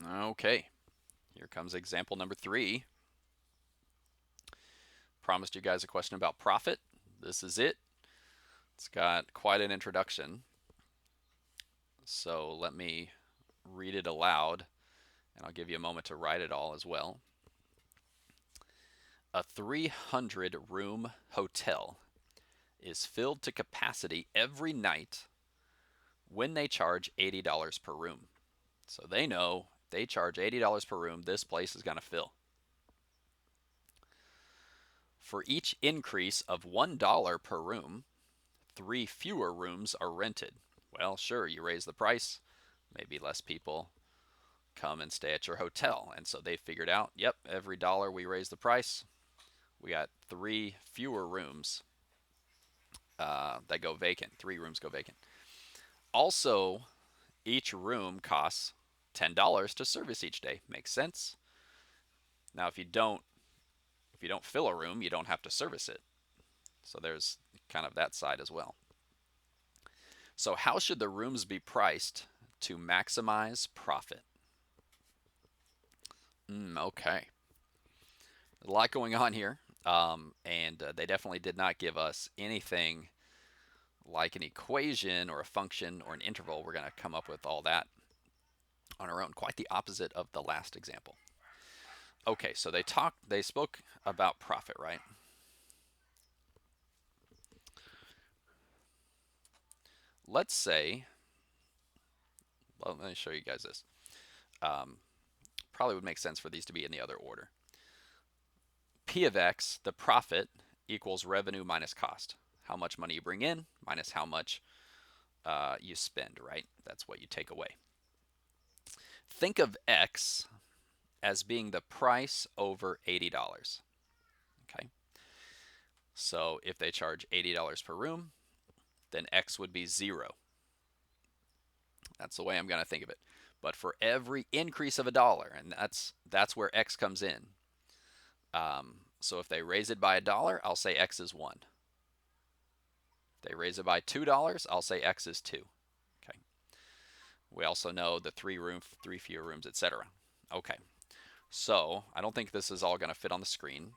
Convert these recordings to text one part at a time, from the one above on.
Okay, here comes example number 3. Promised you guys a question about profit. This is it. It's got quite an introduction. So let me read it aloud, and I'll give you a moment to write it all as well. A 300-room hotel is filled to capacity every night when they charge $80 per room. So they know if they charge $80 per room, this place is going to fill. For each increase of $1 per room, 3 fewer rooms are rented. Well, sure, you raise the price, maybe less people come and stay at your hotel. And so they figured out, yep, every dollar we raise the price, we got 3 fewer rooms that go vacant. 3 rooms go vacant. Also, each room costs $10 to service each day. Makes sense. Now, if you don't fill a room, you don't have to service it. So there's kind of that side as well. So how should the rooms be priced to maximize profit? Okay. A lot going on here. And they definitely did not give us anything like an equation or a function or an interval. We're going to come up with all that on our own. Quite the opposite of the last example. Okay, so they spoke about profit, right? Let's say, well, let me show you guys this. Probably would make sense for these to be in the other order. P of X, the profit, equals revenue minus cost. How much money you bring in minus how much you spend, right? That's what you take away. Think of X as being the price over $80. Okay. So if they charge $80 per room, then X would be 0. That's the way I'm going to think of it. But for every increase of $1, and that's where X comes in. So if they raise it by $1, I'll say X is 1. If they raise it by $2, I'll say X is 2. Okay. We also know the 3 fewer rooms, etc. Okay. So I don't think this is all going to fit on the screen.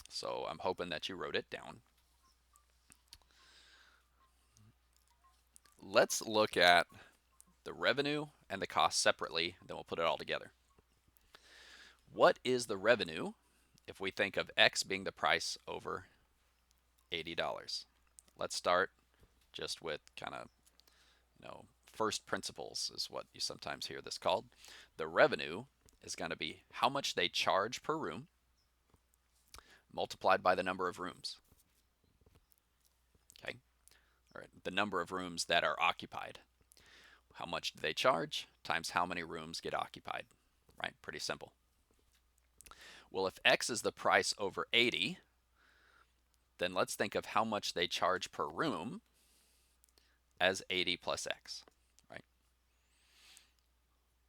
So I'm hoping that you wrote it down. Let's look at the revenue and the cost separately, then we'll put it all together. What is the revenue if we think of X being the price over $80? Let's start just with kind of, first principles is what you sometimes hear this called. The revenue is going to be how much they charge per room multiplied by the number of rooms. Okay. All right. The number of rooms that are occupied. How much do they charge times how many rooms get occupied, right? Pretty simple. Well, if X is the price over 80, then let's think of how much they charge per room as 80 plus X, right?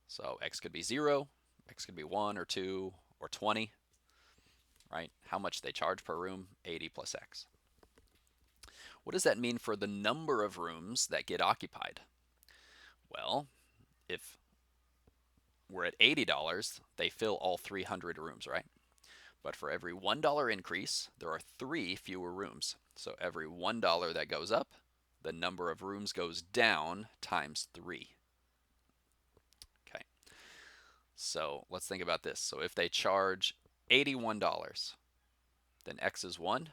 So X could be 0, X could be 1 or 2 or 20, right? How much they charge per room, 80 plus X. What does that mean for the number of rooms that get occupied? Well, if we're at $80, they fill all 300 rooms, right? But for every $1 increase, there are 3 fewer rooms. So every $1 that goes up, the number of rooms goes down times 3. Okay. So let's think about this. So if they charge $81, then X is 1,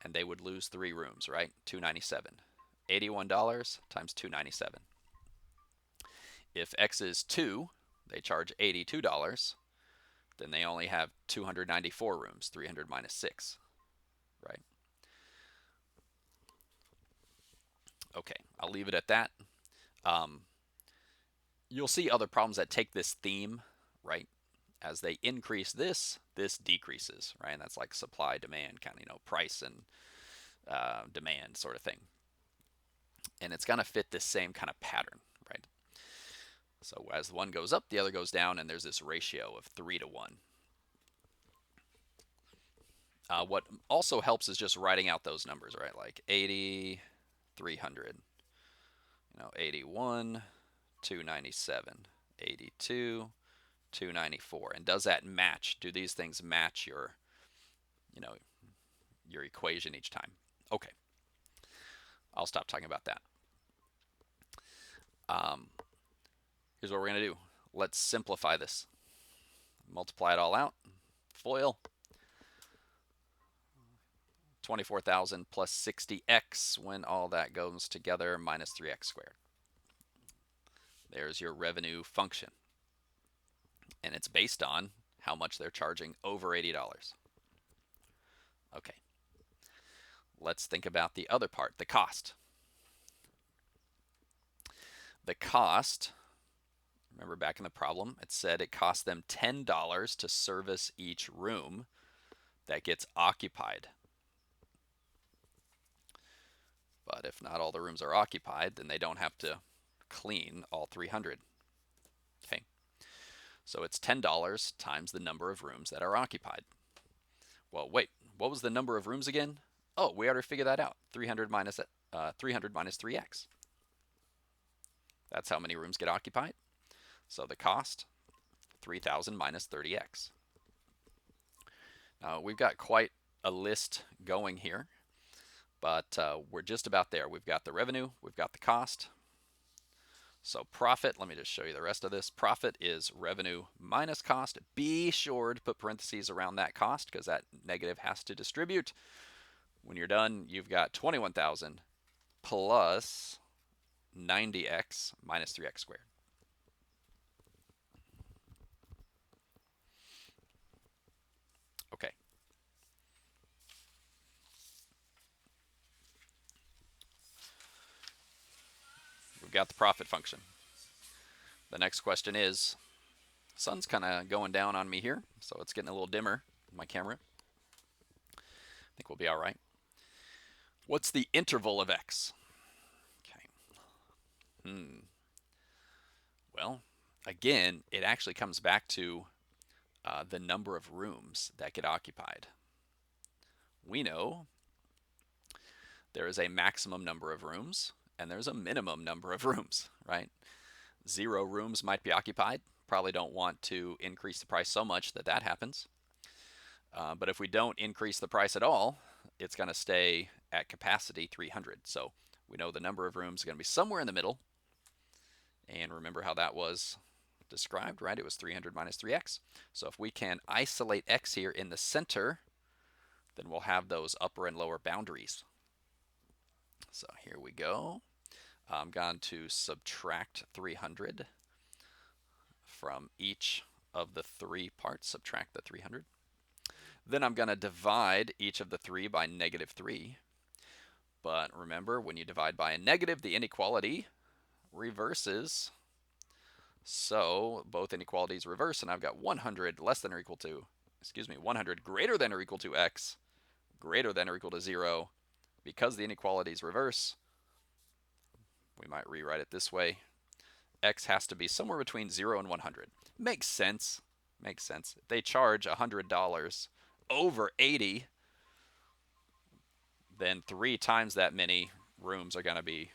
and they would lose 3 rooms, right? $297. $81 times $297. If X is 2, they charge $82, then they only have 294 rooms, 300 minus 6, right? Okay, I'll leave it at that. You'll see other problems that take this theme, right? As they increase this, this decreases, right? And that's like supply, demand, kind of, price and demand sort of thing. And it's going to fit this same kind of pattern, right? So as one goes up, the other goes down, and there's this ratio of 3 to 1. What also helps is just writing out those numbers, right? Like 80, 300, 81, 297. 82, 294. And does that match? Do these things match your, your equation each time? Okay. I'll stop talking about that. Here's what we're going to do. Let's simplify this. Multiply it all out. FOIL. 24,000 plus 60x when all that goes together minus 3x squared. There's your revenue function. And it's based on how much they're charging over $80. Okay. Let's think about the other part, the cost. The cost, remember back in the problem, it said it cost them $10 to service each room that gets occupied. But if not all the rooms are occupied, then they don't have to clean all 300. Okay. So it's $10 times the number of rooms that are occupied. Well, wait, what was the number of rooms again? Oh, we already figured that out. 300 minus 3x. That's how many rooms get occupied. So the cost, 3,000 minus 30x. Now, we've got quite a list going here, but we're just about there. We've got the revenue, we've got the cost. So profit, let me just show you the rest of this. Profit is revenue minus cost. Be sure to put parentheses around that cost because that negative has to distribute. When you're done, you've got 21,000 plus 90x minus 3x squared. Okay. We've got the profit function. The next question is, the sun's kind of going down on me here, so it's getting a little dimmer in my camera. I think we'll be all right. What's the interval of x? Okay. Well, again, it actually comes back to the number of rooms that get occupied. We know there is a maximum number of rooms and there's a minimum number of rooms, right? 0 rooms might be occupied. Probably don't want to increase the price so much that happens. But if we don't increase the price at all, it's going to stay at capacity 300. So we know the number of rooms is going to be somewhere in the middle. And remember how that was described, right? It was 300 minus 3x. So if we can isolate x here in the center, then we'll have those upper and lower boundaries. So here we go. I'm going to subtract 300 from each of the 3 parts. Subtract the 300. Then I'm going to divide each of the 3 by negative 3. But remember, when you divide by a negative, the inequality reverses. So both inequalities reverse, and I've got 100 less than or equal to, 100 greater than or equal to x greater than or equal to 0. Because the inequalities reverse, we might rewrite it this way. X has to be somewhere between 0 and 100. Makes sense. Makes sense. If they charge $100 over 80, then 3 times that many rooms are going to be,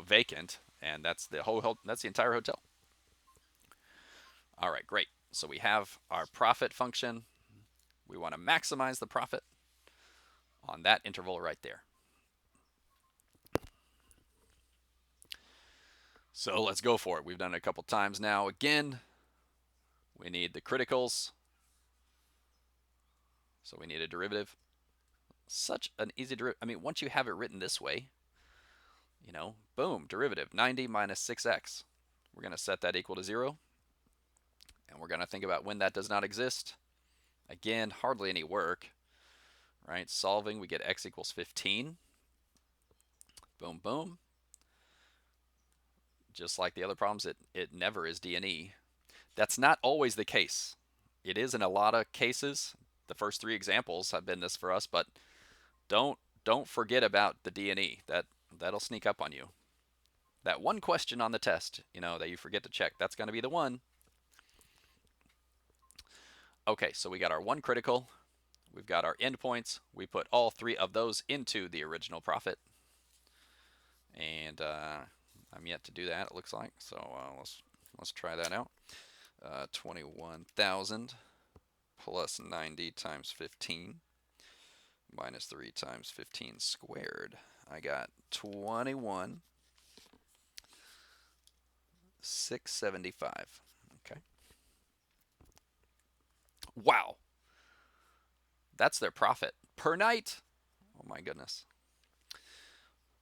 vacant, and that's the entire hotel. All right, great. So we have our profit function. We want to maximize the profit on that interval right there. So let's go for it. We've done it a couple times now. Again, we need the criticals. So we need a derivative. Such an easy derivative. I mean, once you have it written this way, boom, derivative, 90 minus 6x. We're going to set that equal to 0. And we're going to think about when that does not exist. Again, hardly any work, right? Solving, we get x equals 15. Boom, boom. Just like the other problems, it never is D and E. That's not always the case. It is in a lot of cases. The first 3 examples have been this for us, but don't forget about the D and E. That'll sneak up on you. That one question on the test, that you forget to check, that's going to be the one. Okay, so we got our 1 critical. We've got our endpoints. We put all 3 of those into the original profit. And I'm yet to do that, it looks like. So let's try that out. 21,000 plus 90 times 15 minus 3 times 15 squared. I got 21,675. Okay. Wow. That's their profit per night. Oh my goodness.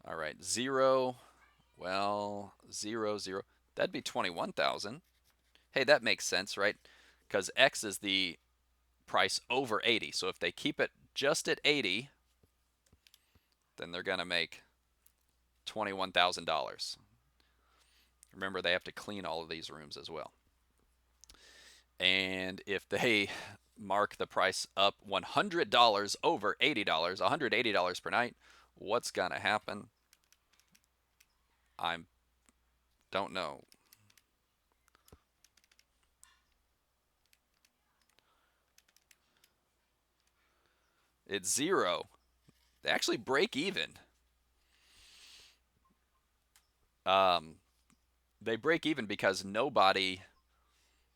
All right, 0. Well, 0, 0. That'd be 21,000. Hey, that makes sense, right? Because X is the price over 80. So if they keep it just at 80, then they're going to make $21,000. Remember, they have to clean all of these rooms as well. And if they mark the price up $100 over $80, $180 per night, what's going to happen? I don't know. It's 0. They actually break even. They break even because nobody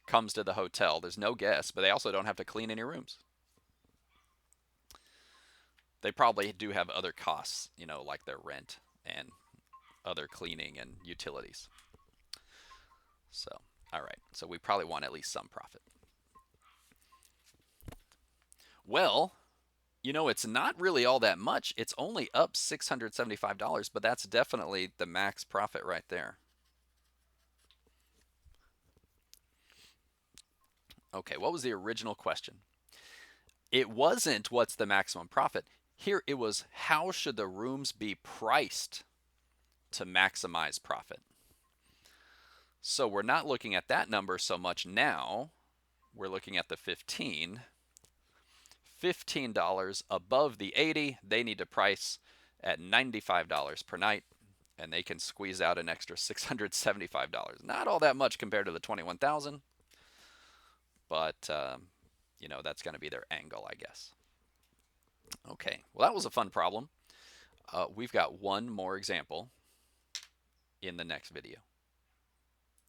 comes to the hotel. There's no guests, but they also don't have to clean any rooms. They probably do have other costs, like their rent and other cleaning and utilities. So, all right. So we probably want at least some profit. Well, it's not really all that much. It's only up $675, but that's definitely the max profit right there. Okay, what was the original question? It wasn't what's the maximum profit. Here it was how should the rooms be priced to maximize profit. So we're not looking at that number so much now. We're looking at the 15. $15 above the 80, they need to price at $95 per night, and they can squeeze out an extra $675. Not all that much compared to the 21,000, but that's going to be their angle, I guess. Okay, well, that was a fun problem. We've got one more example in the next video.